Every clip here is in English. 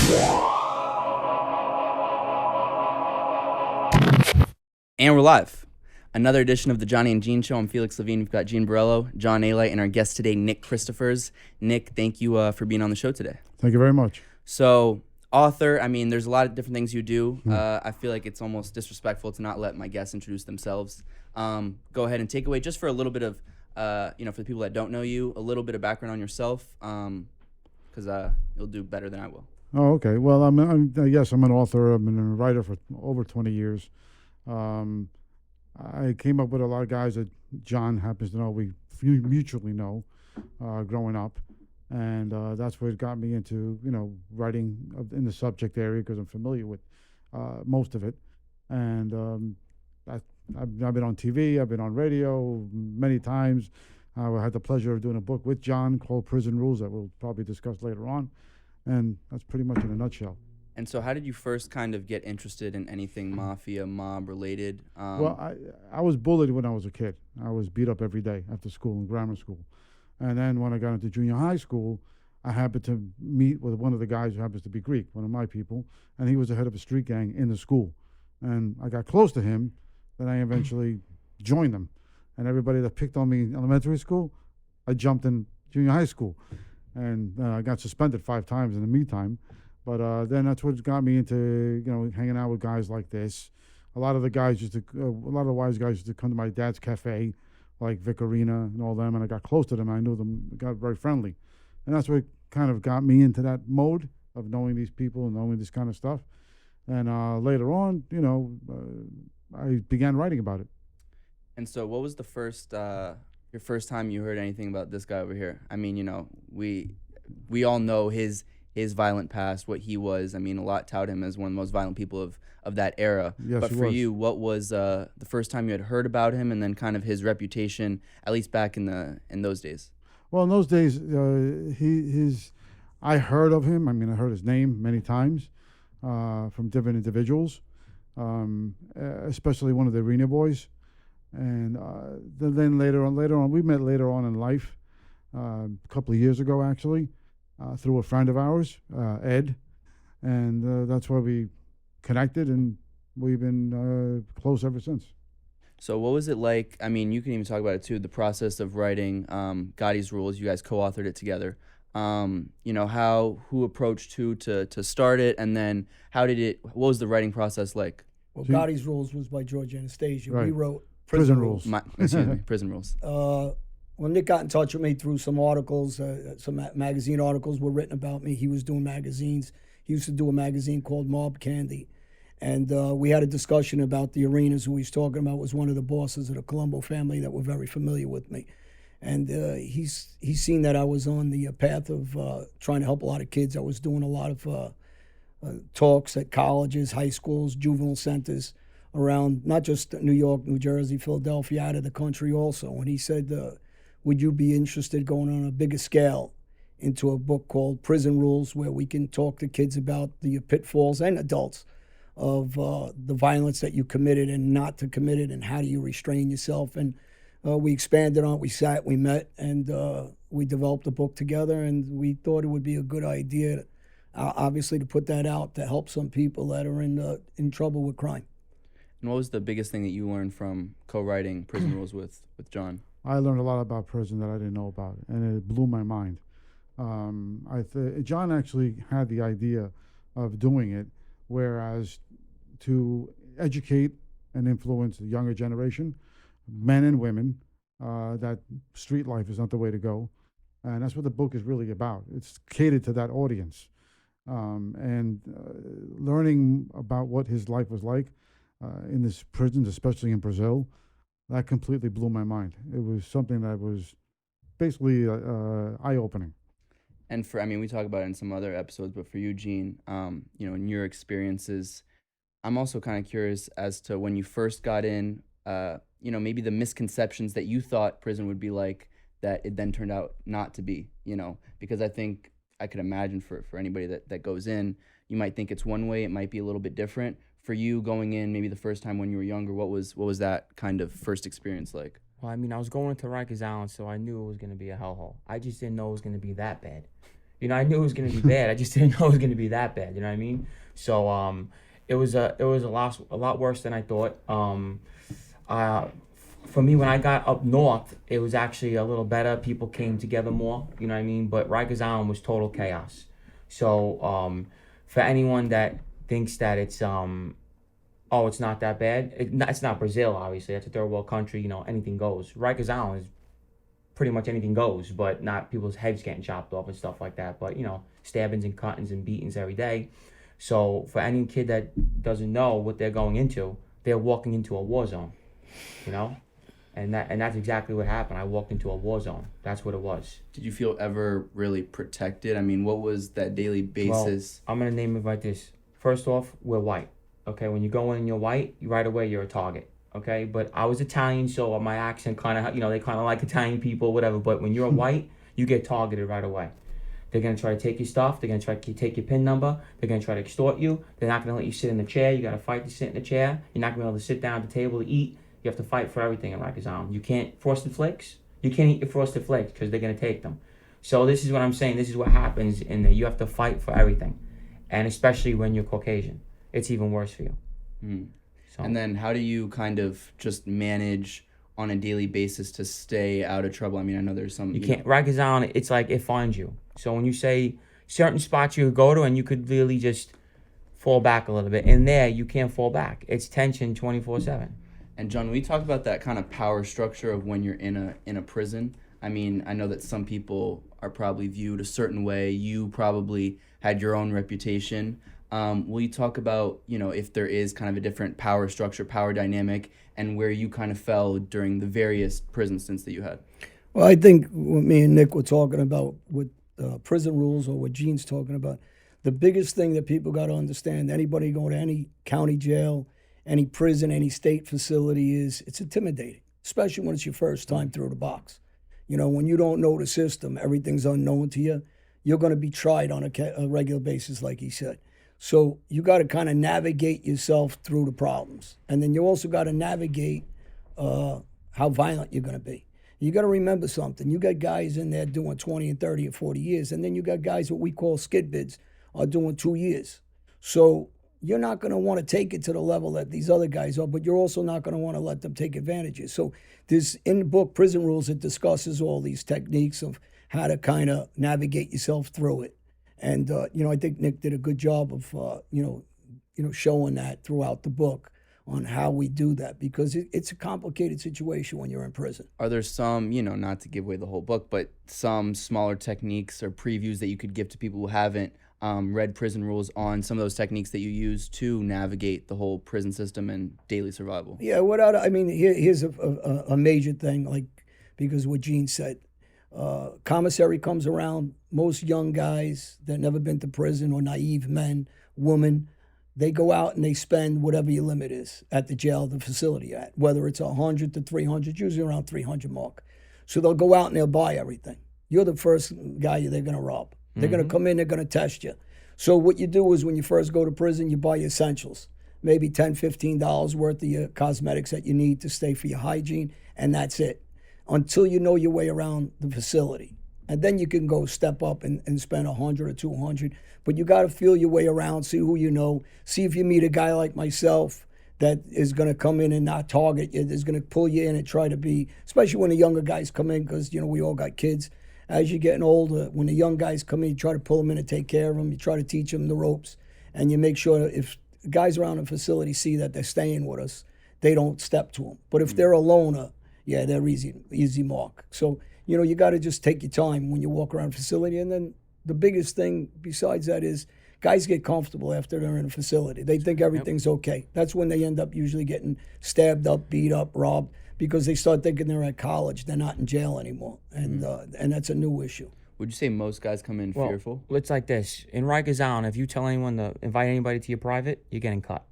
And we're live. Another edition of the Johnny and Gene Show. I'm Felix Levine. We've got Gene Borello, John Alite, and our guest today, Nick Christophers. Nick, thank you for being on the show today. Thank you very much. So, author, there's a lot of different things you do. I feel like it's almost disrespectful to not let my guests introduce themselves. Go ahead and take away just for a little bit of, for the people that don't know you, a little bit of background on yourself, because you'll do better than I will. Oh, okay. Well, I'm an author. I've been a writer for over 20 years. I came up with a lot of guys that John happens to know. We mutually know growing up. And that's what got me into, writing in the subject area because I'm familiar with most of it. And I've been on TV, I've been on radio many times. I had the pleasure of doing a book with John called Prison Rules that we'll probably discuss later on. And that's pretty much in a nutshell. And so how did you first kind of get interested in anything mafia, mob related? Well, I was bullied when I was a kid. I was beat up every day after school in grammar school. And then when I got into junior high school, I happened to meet with one of the guys who happens to be Greek, one of my people, and he was the head of a street gang in the school. And I got close to him, then I eventually joined them. And everybody that picked on me in elementary school, I jumped in junior high school. And I got suspended 5 times in the meantime. But then that's what got me into, hanging out with guys like this. A lot of the wise guys used to come to my dad's cafe, like Vic Arena and all them, and I got close to them. I knew them, got very friendly. And that's what kind of got me into that mode of knowing these people and knowing this kind of stuff. And later on, I began writing about it. And so what was the first, your first time you heard anything about this guy over here? We all know his violent past, what he was. A lot tout him as one of the most violent people of that era. Yes, but for you, what was the first time you had heard about him, and then kind of his reputation, at least back in those days? Well, in those days, I heard of him. I heard his name many times from different individuals, especially one of the Arena Boys. And then later on, we met later on in life, a couple of years ago, actually. Through a friend of ours, Ed, and that's where we connected, and we've been close ever since. So what was it like? You can even talk about it too, the process of writing Gotti's Rules. You guys co-authored it together. Who approached who to start it, and then what was the writing process like? Well, Gotti's Rules was by George Anastasia. Right. We wrote Prison Rules. Prison Rules. When Nick got in touch with me through some articles, some magazine articles were written about me. He was doing magazines. He used to do a magazine called Mob Candy. And we had a discussion about the Arenas. Who he's talking about was one of the bosses of the Colombo family that were very familiar with me. And he's seen that I was on the path of trying to help a lot of kids. I was doing a lot of talks at colleges, high schools, juvenile centers around not just New York, New Jersey, Philadelphia, out of the country also. And he said, would you be interested going on a bigger scale into a book called Prison Rules, where we can talk to kids about the pitfalls and adults of the violence that you committed and not to commit it, and how do you restrain yourself? And we expanded on it. We sat, we met, and we developed a book together, and we thought it would be a good idea, obviously, to put that out to help some people that are in trouble with crime. And what was the biggest thing that you learned from co-writing Prison Rules with John? I learned a lot about prison that I didn't know about, and it blew my mind. John actually had the idea of doing it, whereas to educate and influence the younger generation, men and women, that street life is not the way to go. And that's what the book is really about. It's catered to that audience. Learning about what his life was like in this prisons, especially in Brazil, that completely blew my mind. It was something that was basically eye-opening. And we talk about it in some other episodes, but for you, Gene, in your experiences, I'm also kind of curious as to when you first got in, maybe the misconceptions that you thought prison would be like that it then turned out not to be, because I think I could imagine for anybody that goes in, you might think it's one way, it might be a little bit different. For you going in, maybe the first time when you were younger, what was that kind of first experience like? Well, I was going to Rikers Island, so I knew it was going to be a hellhole. I just didn't know it was going to be that bad. You know, I knew it was gonna be bad. I just didn't know it was gonna be that bad. You know what I mean? So it was a lot worse than I thought. Uh, for me, when I got up north, it was actually a little better. People came together more. You know what I mean? But Rikers Island was total chaos. So for anyone that thinks that it's not that bad. It's not Brazil, obviously. That's a third world country. You know, anything goes. Rikers Island is pretty much anything goes, but not people's heads getting chopped off and stuff like that. But, you know, stabbings and cuttings and beatings every day. So for any kid that doesn't know what they're going into, they're walking into a war zone, you know? And that's exactly what happened. I walked into a war zone. That's what it was. Did you feel ever really protected? I mean, what was that daily Well, basis? I'm going to name it like this. First off, we're white. Okay, when you go in and you're white, right away you're a target. Okay, but I was Italian, so my accent kind of, they kind of like Italian people, whatever. But when you're white, you get targeted right away. They're going to try to take your stuff. They're going to try to take your PIN number. They're going to try to extort you. They're not going to let you sit in the chair. You got to fight to sit in the chair. You're not going to be able to sit down at the table to eat. You have to fight for everything in Rikers Island. You can't Frosted Flakes. You can't eat your Frosted Flakes because they're going to take them. So this is what I'm saying. This is what happens in there. You have to fight for everything. And especially when you're Caucasian. It's even worse for you. Mm. So, And then how do you kind of just manage on a daily basis to stay out of trouble? I mean, I know there's some... you can't. Rikers Island, it's like it finds you. So when you say certain spots you could go to and you could really just fall back a little bit. In there, you can't fall back. It's tension 24/7. And John, we talked about that kind of power structure of when you're in a prison. I mean, I know that some people are probably viewed a certain way. You probably had your own reputation. Will you talk about, if there is kind of a different power structure, power dynamic, and where you kind of fell during the various prison stints that you had? Well, I think what me and Nick were talking about with prison rules, or what Gene's talking about, the biggest thing that people got to understand, anybody going to any county jail, any prison, any state facility, is it's intimidating, especially when it's your first time through the box. When you don't know the system, everything's unknown to you, you're going to be tried on a regular basis, like he said. So you got to kind of navigate yourself through the problems. And then you also got to navigate how violent you're going to be. You got to remember something. You got guys in there doing 20 and 30 and 40 years. And then you got guys what we call skid bids are doing 2 years. So you're not going to want to take it to the level that these other guys are, but you're also not going to want to let them take advantages. So there's, in the book, Prison Rules, it discusses all these techniques of how to kind of navigate yourself through it. And, I think Nick did a good job of, showing that throughout the book on how we do that, because it's a complicated situation when you're in prison. Are there some, not to give away the whole book, but some smaller techniques or previews that you could give to people who haven't read Prison Rules on some of those techniques that you use to navigate the whole prison system and daily survival? Yeah, here's a major thing, because what Gene said. Commissary comes around, most young guys that never been to prison, or naive men, women, they go out and they spend whatever your limit is at the jail, the facility at, whether it's 100 to 300, usually around 300 mark. So they'll go out and they'll buy everything. You're the first guy they're going to rob. They're going to come in, they're going to test you. So what you do is when you first go to prison, you buy your essentials, maybe $10, $15 worth of your cosmetics that you need to stay for your hygiene, and that's it, until you know your way around the facility. And then you can go step up and spend 100 or 200. But you got to feel your way around, see who you know, see if you meet a guy like myself that is going to come in and not target you, is going to pull you in and try to be, especially when the younger guys come in, because, we all got kids. As you're getting older, when the young guys come in, you try to pull them in and take care of them. You try to teach them the ropes. And you make sure that if guys around the facility see that they're staying with us, they don't step to them. But if they're a loner, yeah, they're easy mark. So, you got to just take your time when you walk around the facility. And then the biggest thing besides that is guys get comfortable after they're in a facility. They think everything's okay. That's when they end up usually getting stabbed up, beat up, robbed, because they start thinking they're at college. They're not in jail anymore. And that's a new issue. Would you say most guys come in fearful? Well, it's like this. In Rikers Island, if you tell anyone to invite anybody to your private, you're getting cut.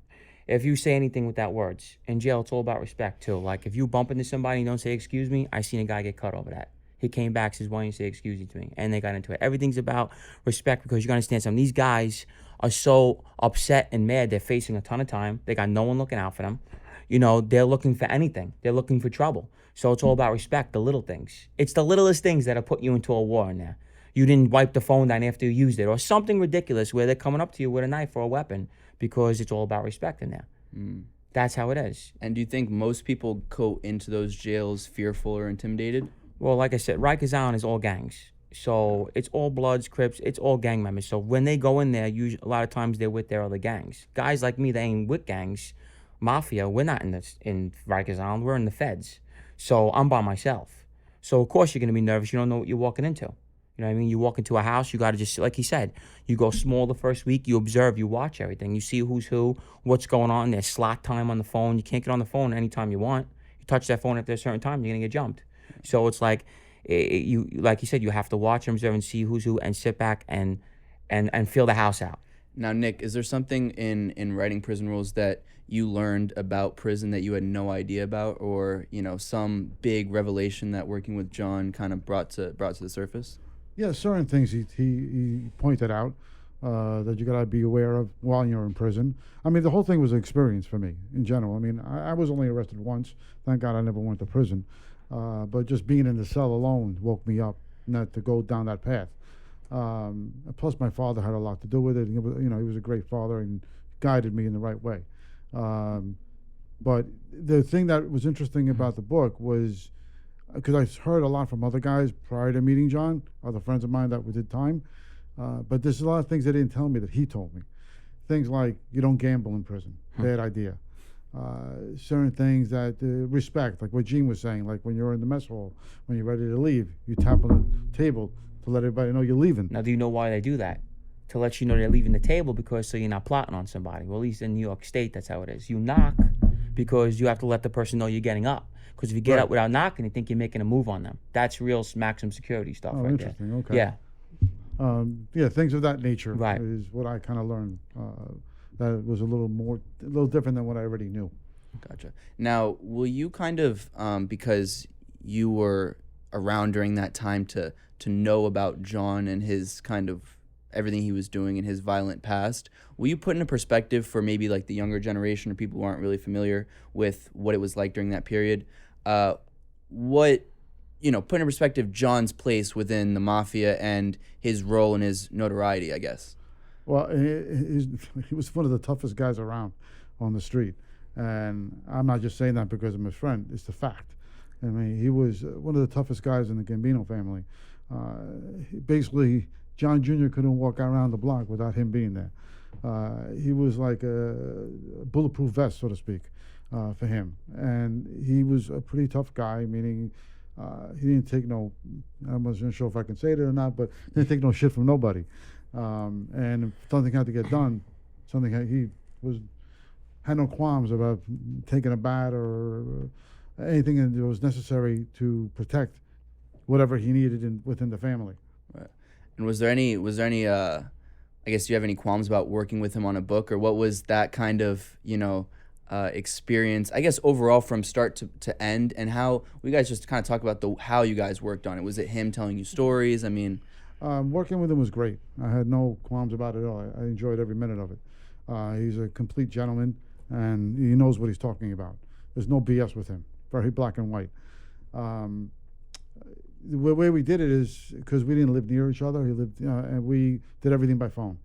If you say anything with that words, in jail, it's all about respect, too. Like, if you bump into somebody and don't say, excuse me, I seen a guy get cut over that. He came back, says, why don't you say excuse me to me? And they got into it. Everything's about respect, because you got to understand something. These guys are so upset and mad. They're facing a ton of time. They got no one looking out for them. They're looking for anything. They're looking for trouble. So it's all about respect, the little things. It's the littlest things that are putting you into a war in there. you didn't wipe the phone down after you used it, or something ridiculous where they're coming up to you with a knife or a weapon, because it's all about respect in there. That's how it is. And do you think most people go into those jails fearful or intimidated? Well, like I said, Rikers Island is all gangs. So it's all Bloods, Crips, it's all gang members. So when they go in there, usually, a lot of times they're with their other gangs. Guys like me, they ain't with gangs. Mafia, we're not in Rikers Island, we're in the feds. So I'm by myself. So of course you're going to be nervous. You don't know what you're walking into. You know what I mean? You walk into a house, you got to just, like he said, you go small the first week, you observe, you watch everything. You see who's who, what's going on. There's slot time on the phone. You can't get on the phone anytime you want. You touch that phone at a certain time, you're going to get jumped. So it's like, you like you said, you have to watch and observe and see who's who and sit back and feel the house out. Now, Nick, is there something in writing Prison Rules that you learned about prison that you had no idea about, or some big revelation that working with John kind of brought to the surface? Yeah, certain things he pointed out that you gotta be aware of while you're in prison. I mean, the whole thing was an experience for me in general. I mean, I was only arrested once. Thank God I never went to prison. But just being in the cell alone woke me up not to go down that path. Plus, my father had a lot to do with it. He was a great father and guided me in the right way. But the thing that was interesting about the book was, because I heard a lot from other guys prior to meeting John, other friends of mine that we did time, but there's a lot of things they didn't tell me that he told me. Things like, you don't gamble in prison, bad idea. Certain things that respect, like what Gene was saying, like when you're in the mess hall, when you're ready to leave, you tap on the table to let everybody know you're leaving. Now, do you know why they do that? To let you know they're leaving the table, because so you're not plotting on somebody. Well, at least in New York State, that's how it is. You knock because you have to let the person know you're getting up. Because if you get up without knocking, you think you're making a move on them. That's real maximum security stuff right interesting. there. Okay. Yeah. Things of that nature Right. is what I kind of learned. That was a little different than what I already knew. Gotcha. Now, will you kind of, because you were around during that time to know about John and his kind of everything he was doing in his violent past, will you put into perspective for maybe like the younger generation or people who aren't really familiar with what it was like during that period, put in perspective John's place within the mafia and his role and his notoriety, I guess? Well, he was one of the toughest guys around on the street. And I'm not just saying that because I'm his friend. It's the fact. I mean, he was one of the toughest guys in the Gambino family. Basically, John Jr. couldn't walk around the block without him being there. He was like a bulletproof vest, so to speak, for him. And he was a pretty tough guy, meaning he didn't take no, I'm not sure if I can say it or not, but he didn't take no shit from nobody. And if something had to get done, he had no qualms about taking a bat or anything that was necessary to protect whatever he needed within the family. Right. And was there any I guess, do you have any qualms about working with him on a book, or what was that kind of experience, I guess, overall from start to end, and how we guys just kind of talk about how you guys worked on it? Was it him telling you stories? I mean, working with him was great. I had no qualms about it at all. I enjoyed every minute of it. He's a complete gentleman, and he knows what he's talking about. There's no BS with him. Very black and white. The way we did it is because we didn't live near each other. He lived, and we did everything by phone.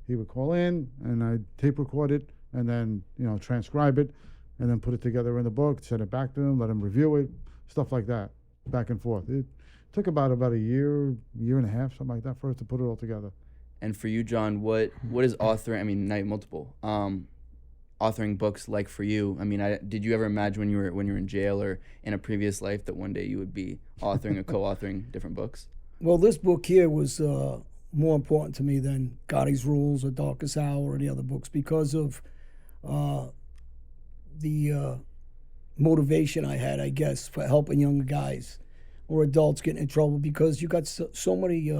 He would call in, and I'd tape record it, and then transcribe it, and then put it together in the book, send it back to him, let him review it, stuff like that, back and forth. It took about a year and a half, something like that, for us to put it all together. And for you, John, what is authoring? I mean, not multiple. Authoring books like for you? I mean, did you ever imagine when you were in jail or in a previous life that one day you would be authoring or co-authoring different books? Well, this book here was more important to me than Gotti's Rules or Darkest Hour or any other books, because of the motivation I had, I guess, for helping younger guys or adults getting in trouble, because you got so many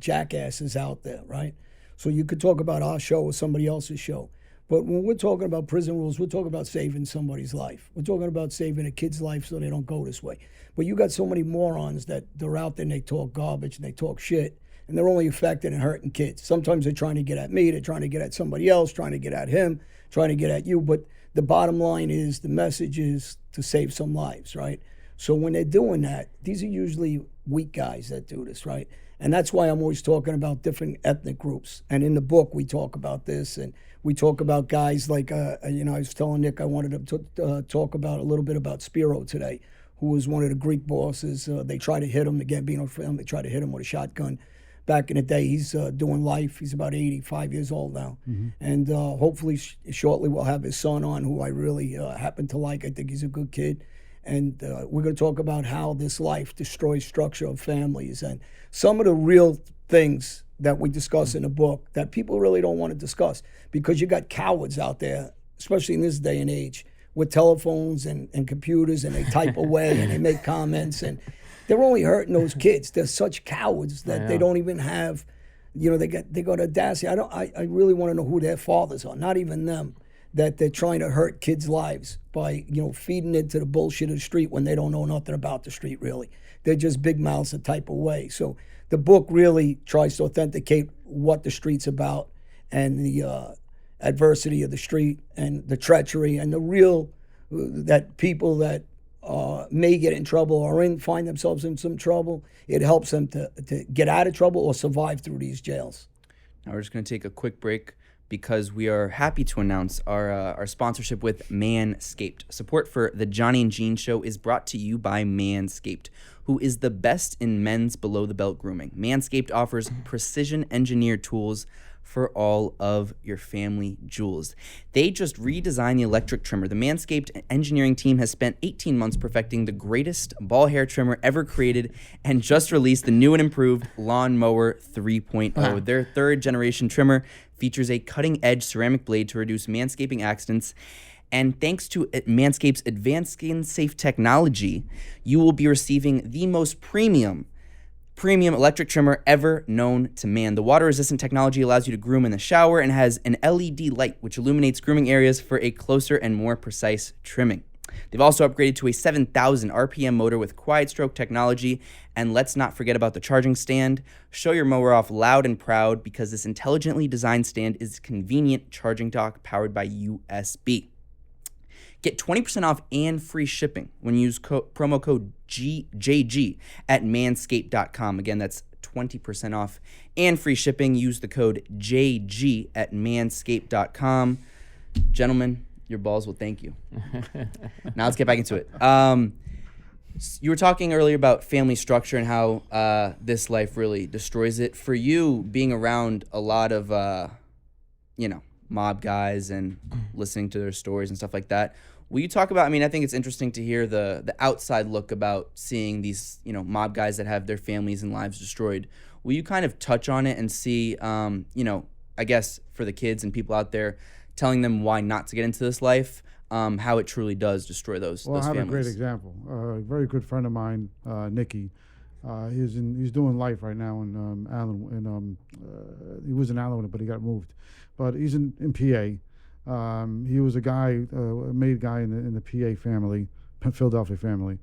jackasses out there, right? So you could talk about our show or somebody else's show. But when we're talking about Prison Rules, we're talking about saving somebody's life. We're talking about saving a kid's life so they don't go this way. But you got so many morons that they're out there and they talk garbage and they talk shit, and they're only affecting and hurting kids. Sometimes they're trying to get at me, they're trying to get at somebody else, trying to get at him, trying to get at you. But the bottom line is, the message is to save some lives, right? So when they're doing that, these are usually weak guys that do this, right? And that's why I'm always talking about different ethnic groups. And in the book, we talk about this, and we talk about guys like, I was telling Nick I wanted to talk about a little bit about Spiro today, who was one of the Greek bosses. They tried to hit him, the Gambino film, they tried to hit him with a shotgun. Back in the day, he's doing life. He's about 85 years old now. And hopefully shortly we'll have his son on, who I really happen to like. I think he's a good kid. And we're going to talk about how this life destroys structure of families and some of the real things that we discuss in the book that people really don't want to discuss, because you got cowards out there, especially in this day and age, with telephones and computers, and they type away and they make comments, and they're only hurting those kids. They're such cowards that they don't even have, they got audacity. I really want to know who their fathers are, not even them, that they're trying to hurt kids' lives by, feeding into the bullshit of the street when they don't know nothing about the street, really. They're just big mouths that type away. So the book really tries to authenticate what the street's about, and the adversity of the street, and the treachery, and the real, that people that may get in trouble or find themselves in some trouble, it helps them to get out of trouble or survive through these jails. Now we're just going to take a quick break, because we are happy to announce our sponsorship with Manscaped. Support for the Johnny and Gene Show is brought to you by Manscaped, who is the best in men's below-the-belt grooming. Manscaped offers precision-engineered tools for all of your family jewels. They just redesigned the electric trimmer. The Manscaped engineering team has spent 18 months perfecting the greatest ball hair trimmer ever created, and just released the new and improved Lawn Mower 3.0. Their third-generation trimmer features a cutting-edge ceramic blade to reduce manscaping accidents. And thanks to Manscaped's advanced skin-safe technology, you will be receiving the most premium electric trimmer ever known to man. The water-resistant technology allows you to groom in the shower and has an LED light which illuminates grooming areas for a closer and more precise trimming. They've also upgraded to a 7,000 RPM motor with quiet stroke technology. And let's not forget about the charging stand. Show your mower off loud and proud, because this intelligently designed stand is a convenient charging dock powered by USB. Get 20% off and free shipping when you use promo code JG at manscaped.com. Again, that's 20% off and free shipping. Use the code JG at manscaped.com. Gentlemen, your balls will thank you. Now let's get back into it. You were talking earlier about family structure and how this life really destroys it. For you, being around a lot of, mob guys and listening to their stories and stuff like that, will you talk about, I think it's interesting to hear the outside look about seeing these, mob guys that have their families and lives destroyed. Will you kind of touch on it and see, I guess for the kids and people out there, telling them why not to get into this life, how it truly does destroy those Well, I have families. a great example. A very good friend of mine, Nicky. He's doing life right now in Allen. He was in Allen, but he got moved. But he's in PA. He was a guy, a made guy in the PA family, Philadelphia family.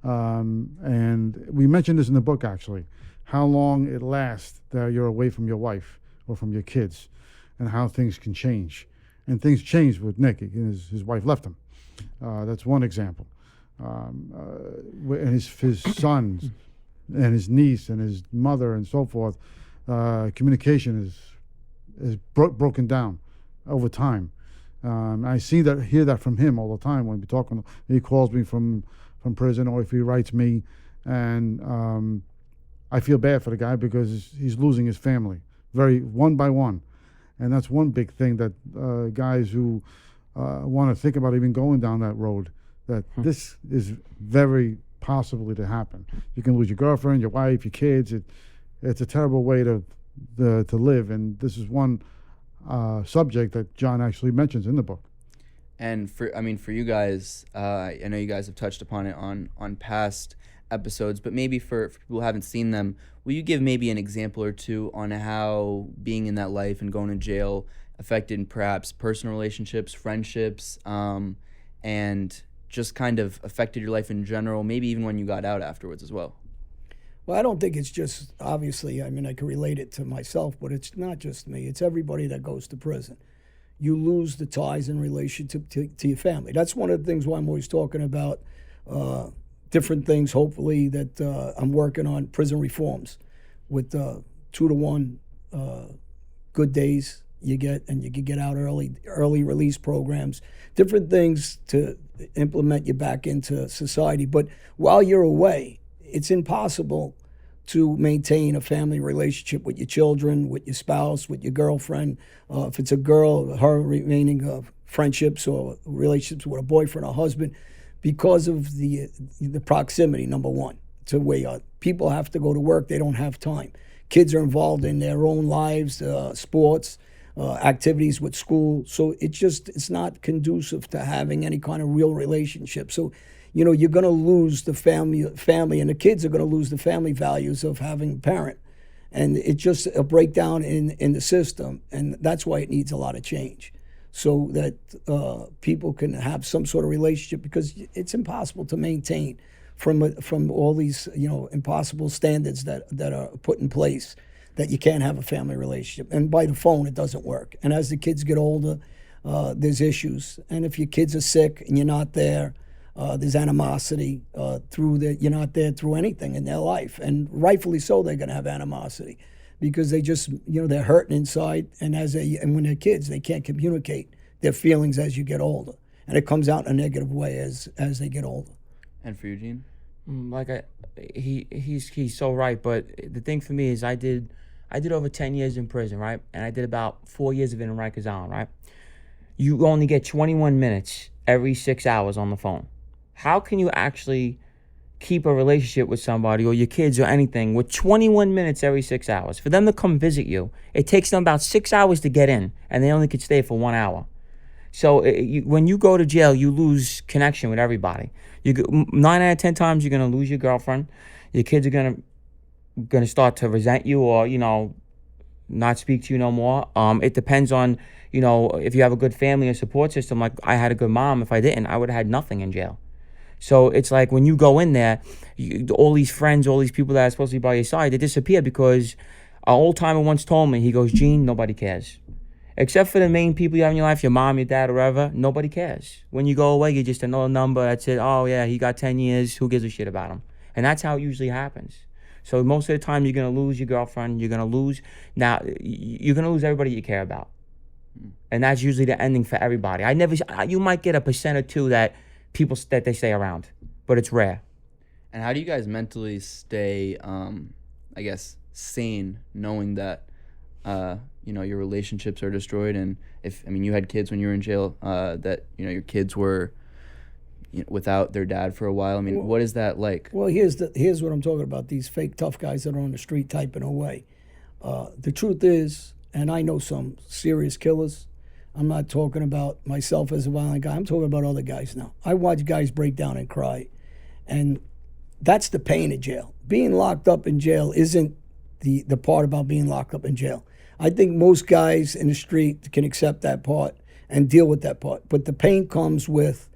And we mentioned this in the book, actually, how long it lasts that you're away from your wife or from your kids, and how things can change. And things changed with Nick. His wife left him. That's one example. And his sons and his niece and his mother and so forth, communication is broken down over time. I hear that from him all the time when we talk. He calls me from prison, or if he writes me, and I feel bad for the guy because he's losing his family one by one. And that's one big thing that guys who want to think about even going down that road, that this is very possibly to happen. You can lose your girlfriend, your wife, your kids. It's a terrible way to live. And this is one subject that John actually mentions in the book. And for you guys, I know you guys have touched upon it on past episodes, but maybe for people who haven't seen them, will you give maybe an example or two on how being in that life and going to jail affected perhaps personal relationships, friendships, and just kind of affected your life in general, maybe even when you got out afterwards as well? Well, I don't think it's just, obviously, I can relate it to myself, but it's not just me. It's everybody that goes to prison. You lose the ties and relationship to your family. That's one of the things why I'm always talking about different things, hopefully, that I'm working on, prison reforms. with 2-to-1 good days you get, and you can get out early release programs, different things to implement you back into society. But while you're away, it's impossible to maintain a family relationship with your children, with your spouse, with your girlfriend. If it's a girl, her remaining friendships or relationships with a boyfriend or husband, because of the proximity, number one, to where people have to go to work, they don't have time. Kids are involved in their own lives, sports, activities with school. So it's not conducive to having any kind of real relationship. So, you're going to lose the family, and the kids are going to lose the family values of having a parent. And it's just a breakdown in the system. And that's why it needs a lot of change, so that people can have some sort of relationship, because it's impossible to maintain from all these impossible standards that are put in place, that you can't have a family relationship. And by the phone, it doesn't work. And as the kids get older, there's issues. And if your kids are sick and you're not there, there's animosity you're not there through anything in their life. And rightfully so, they're going to have animosity, because they just, they're hurting inside. And when they're kids, they can't communicate their feelings as you get older. And it comes out in a negative way as they get older. And for Eugene? He's so right. But the thing for me is I did over 10 years in prison, right? And I did about 4 years of it in Rikers Island, right? You only get 21 minutes every 6 hours on the phone. How can you actually keep a relationship with somebody or your kids or anything with 21 minutes every 6 hours? For them to come visit you, it takes them about 6 hours to get in, and they only could stay for 1 hour. So when you go to jail, you lose connection with everybody. 9 out of 10 times you're gonna lose your girlfriend. Your kids are gonna start to resent you, or not speak to you no more. It depends on if you have a good family or support system. Like I had a good mom. If I didn't, I would have had nothing in jail. So it's like when you go in there, all these friends, all these people that are supposed to be by your side, they disappear, because an old timer once told me, he goes, Gene, nobody cares. Except for the main people you have in your life, your mom, your dad, or whatever, nobody cares. When you go away, you're just another number that said, oh yeah, he got 10 years, who gives a shit about him? And that's how it usually happens. So most of the time, you're going to lose your girlfriend, you're going to lose everybody you care about. And that's usually the ending for everybody. You might get 1% or 2% that they stay around, but it's rare. And how do you guys mentally stay, sane, knowing that, your relationships are destroyed? And you had kids when you were in jail, that, your kids were without their dad for a while. What is that like? Well, here's what I'm talking about, these fake tough guys that are on the street typing away. The truth is, and I know some serious killers, I'm not talking about myself as a violent guy, I'm talking about other guys now. I watch guys break down and cry, and that's the pain of jail. Being locked up in jail isn't the part about being locked up in jail. I think most guys in the street can accept that part and deal with that part. But the pain comes with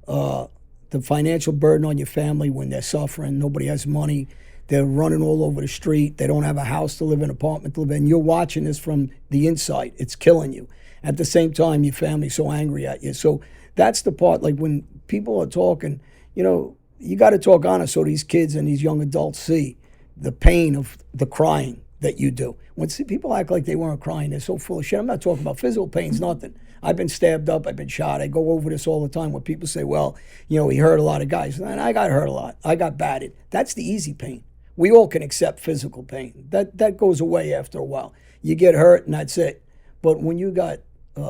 the financial burden on your family when they're suffering. Nobody has money. They're running all over the street. They don't have a house to live in, an apartment to live in. You're watching this from the inside. It's killing you. At the same time, your family's so angry at you. So that's the part, like when people are talking, you got to talk honest so these kids and these young adults see the pain of the crying that you do. When people act like they weren't crying, they're so full of shit. I'm not talking about physical pains, nothing. I've been stabbed up, I've been shot. I go over this all the time when people say, well, he hurt a lot of guys. And I got hurt a lot. I got battered. That's the easy pain. We all can accept physical pain. That goes away after a while. You get hurt and that's it. But when you got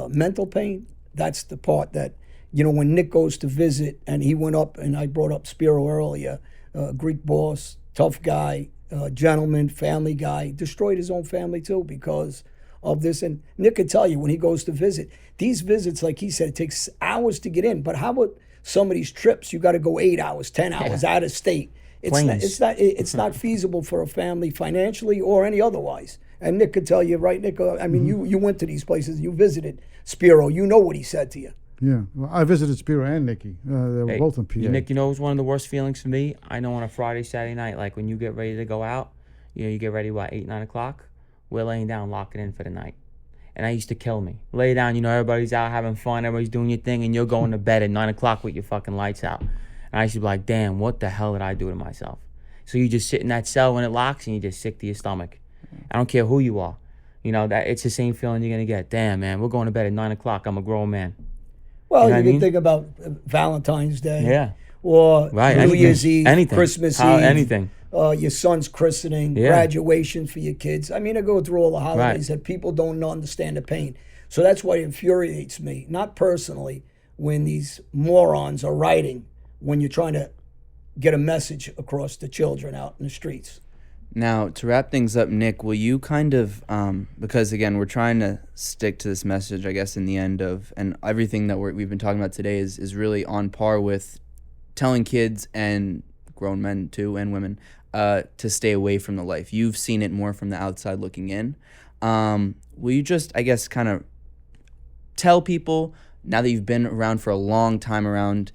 mental pain, that's the part that, when Nick goes to visit, and he went up, and I brought up Spiro earlier, Greek boss, tough guy, gentleman, family guy, destroyed his own family too because of this. And Nick could tell you when he goes to visit, these visits, like he said, it takes hours to get in. But how about some of these trips? You got to go 8 hours, 10 hours out of state. It's not feasible for a family financially or any otherwise. And Nick could tell you, right, Nick? You went to these places, you visited Spiro. You know what he said to you. Yeah, well, I visited Spiro and Nicky. They were both in PA. Nick, it was one of the worst feelings for me. I know on a Friday, Saturday night, like when you get ready to go out, you get ready, 8, 9 o'clock? We're laying down, locking in for the night. And that used to kill me. Lay down, everybody's out having fun, everybody's doing your thing, and you're going to bed at 9 o'clock with your fucking lights out. And I used to be like, damn, what the hell did I do to myself? So you just sit in that cell when it locks and you're just sick to your stomach. I don't care who you are. You know, that it's the same feeling you're going to get. Damn, man, we're going to bed at 9 o'clock. I'm a grown man. Well, You know you what I can mean? think about Valentine's Day. Yeah. Or Right. New Anything. Year's Eve, Anything. Christmas How- Eve, anything. Your son's christening, Yeah. graduation for your kids. I mean, I go through all the holidays that people don't understand the pain. So that's why it infuriates me, not personally, when these morons are writing when you're trying to get a message across to children out in the streets. Now, to wrap things up, Nick, will you kind of, because again, we're trying to stick to this message, I guess, in the end of, and everything that we've been talking about today is really on par with telling kids and grown men too and women to stay away from the life. You've seen it more from the outside looking in. Will you just, I guess, kind of tell people, now that you've been around for a long time around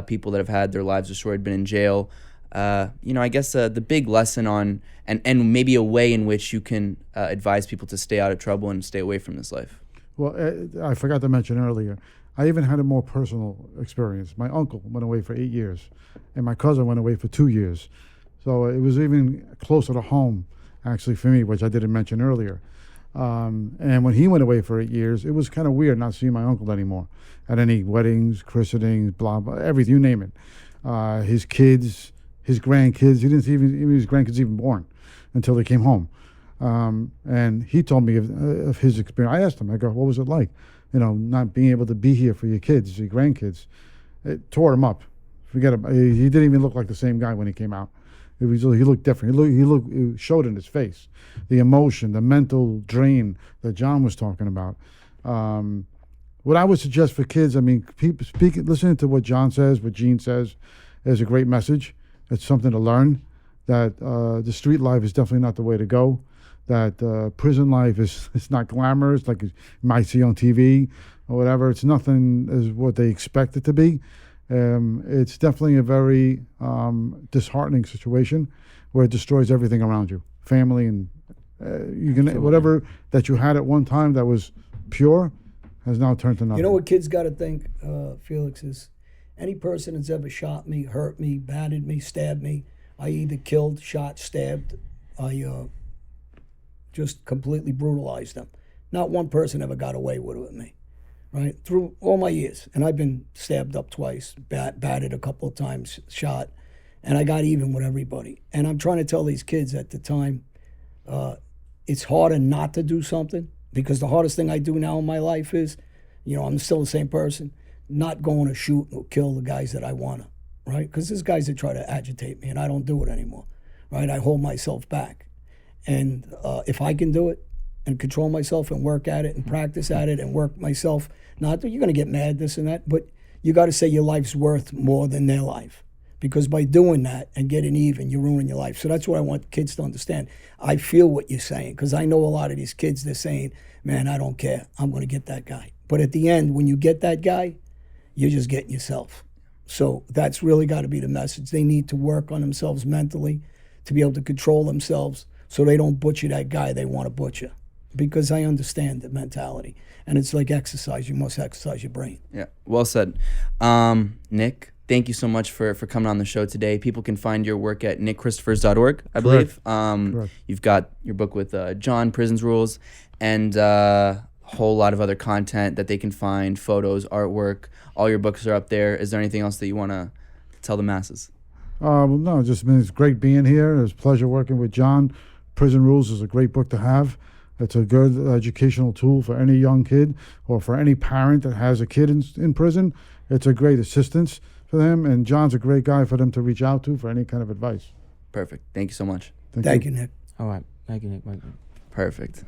people that have had their lives destroyed, been in jail, I guess the big lesson on, and maybe a way in which you can advise people to stay out of trouble and stay away from this life? Well, I forgot to mention earlier, I even had a more personal experience. My uncle went away for 8 years, and my cousin went away for 2 years. So it was even closer to home, actually, for me, which I didn't mention earlier. And when he went away for 8 years, it was kind of weird not seeing my uncle anymore at any weddings, christenings, blah, blah, everything, you name it. His kids, his grandkids, he didn't see even his grandkids even born until they came home. And he told me of his experience. I asked him, I go, what was it like? Not being able to be here for your kids, your grandkids. It tore him up. Forget about it. He didn't even look like the same guy when he came out. He looked different. It showed in his face, the emotion, the mental drain that John was talking about. What I would suggest for kids, I mean, listening to what John says, what Gene says, is a great message. It's something to learn. That the street life is definitely not the way to go. That prison life is it's not glamorous like you might see on TV or whatever. It's nothing as what they expect it to be. It's definitely a very disheartening situation where it destroys everything around you, family, and whatever that you had at one time that was pure has now turned to nothing. You know what kids got to think, Felix, is any person that's ever shot me, hurt me, battered me, stabbed me, I either killed, shot, stabbed, I just completely brutalized them. Not one person ever got away with me, right? Through all my years. And I've been stabbed up twice, battered a couple of times, shot, and I got even with everybody. And I'm trying to tell these kids at the time, it's harder not to do something, because the hardest thing I do now in my life is, I'm still the same person, not going to shoot or kill the guys that I want to, right? Because there's guys that try to agitate me, and I don't do it anymore, right? I hold myself back. And if I can do it and control myself and work at it and practice at it and work myself, not that you're going to get mad, this and that, but you got to say your life's worth more than their life. Because by doing that and getting even, you ruin your life. So that's what I want kids to understand. I feel what you're saying, because I know a lot of these kids, they're saying, man, I don't care. I'm going to get that guy. But at the end, when you get that guy, you're just getting yourself. So that's really got to be the message. They need to work on themselves mentally to be able to control themselves so they don't butcher that guy they want to butcher. Because I understand the mentality. And it's like exercise. You must exercise your brain. Yeah, well said. Nick, thank you so much for coming on the show today. People can find your work at nickchristofers.org, I believe. Correct. You've got your book with John, Prisons Rules, and a whole lot of other content that they can find, photos, artwork. All your books are up there. Is there anything else that you want to tell the masses? Well, no, it's great being here. It was a pleasure working with John. Prison Rules is a great book to have. It's a good educational tool for any young kid or for any parent that has a kid in prison. It's a great assistance for them, and John's a great guy for them to reach out to for any kind of advice. Perfect. Thank you so much. Thank you, Nick. All right. Thank you, Nick. Perfect.